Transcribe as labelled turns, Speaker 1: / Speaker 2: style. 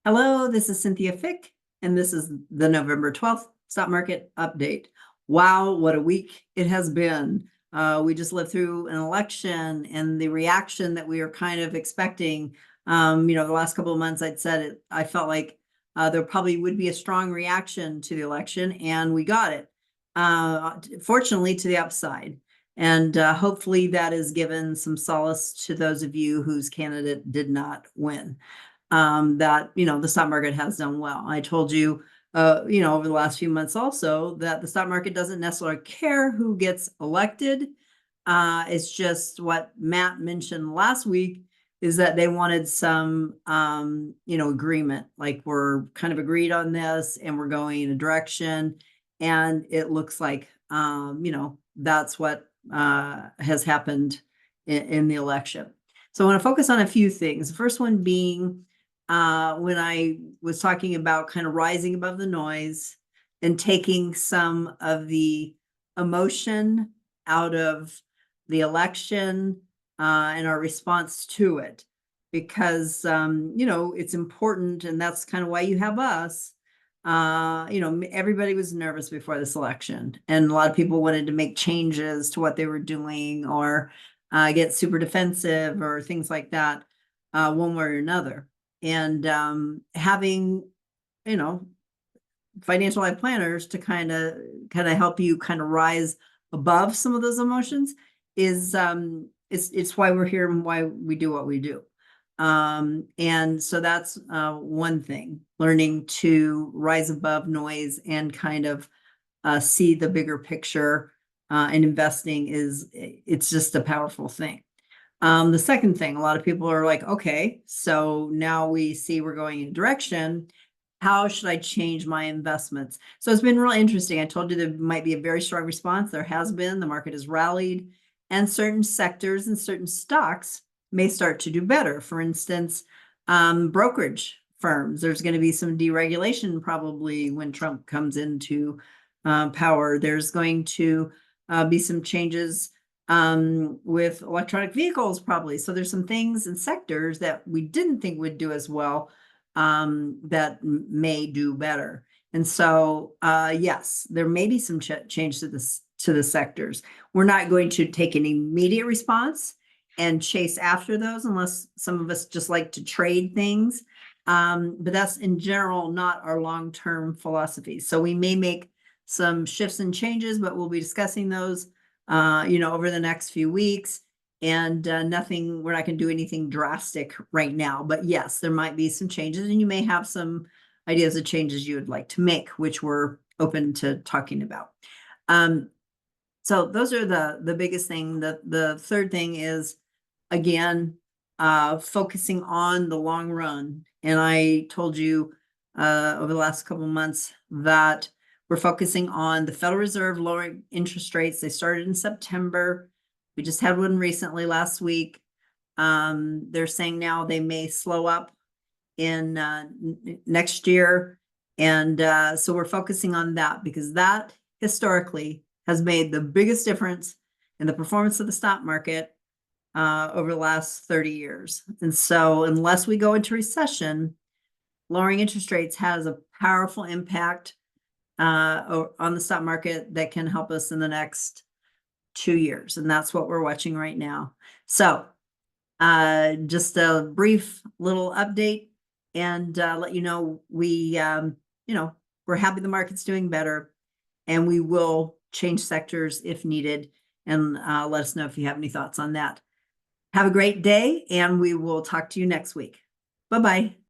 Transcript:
Speaker 1: Hello, this is Cynthia Fick, and this is the November 12th stock market update. Wow, what a week it has been. We just lived through an election and the reaction that we were kind of expecting. The last couple of months I'd said it, I felt like there probably would be a strong reaction to the election, and we got it. Fortunately, to the upside. And hopefully that has given some solace to those of you whose candidate did not win. That the stock market has done well. I told you, over the last few months also that the stock market doesn't necessarily care who gets elected. It's just what Matt mentioned last week is that they wanted some, agreement. Like we're kind of agreed on this and we're going in a direction. And it looks like, that's what has happened in the election. So I want to focus on a few things. The first one being when I was talking about kind of rising above the noise and taking some of the emotion out of the election and our response to it, because it's important, and that's kind of why you have us. Everybody was nervous before this election, and a lot of people wanted to make changes to what they were doing or get super defensive or things like that, one way or another. And having, financial life planners to kind of help you kind of rise above some of those emotions is it's why we're here and why we do what we do. And so that's one thing, learning to rise above noise and kind of see the bigger picture. And investing it's just a powerful thing. The second thing, a lot of people are like, okay, so now we see we're going in a direction. How should I change my investments? So it's been real interesting. I told you there might be a very strong response. There has been. The market has rallied, and certain sectors and certain stocks may start to do better. For instance, brokerage firms. There's going to be some deregulation probably when Trump comes into power. There's going to be some changes with electronic vehicles probably. So there's some things and sectors that we didn't think would do as well that may do better. And so, yes, there may be some change to the sectors. We're not going to take an immediate response and chase after those unless some of us just like to trade things. But that's in general not our long-term philosophy. So we may make some shifts and changes, but we'll be discussing those over the next few weeks, and we're not going to do anything drastic right now, but yes, there might be some changes, and you may have some ideas of changes you would like to make, which we're open to talking about. So those are the biggest thing. The third thing is, again, focusing on the long run. And I told you over the last couple of months that we're focusing on the Federal Reserve lowering interest rates. They started in September. We just had one recently last week. They're saying now they may slow up in next year. And so we're focusing on that because that historically has made the biggest difference in the performance of the stock market over the last 30 years. And so unless we go into recession, lowering interest rates has a powerful impact on the stock market that can help us in the next 2 years. And that's what we're watching right now. So just a brief little update and let you know we're happy the market's doing better, and we will change sectors if needed. And let us know if you have any thoughts on that. Have a great day, and we will talk to you next week. Bye-bye.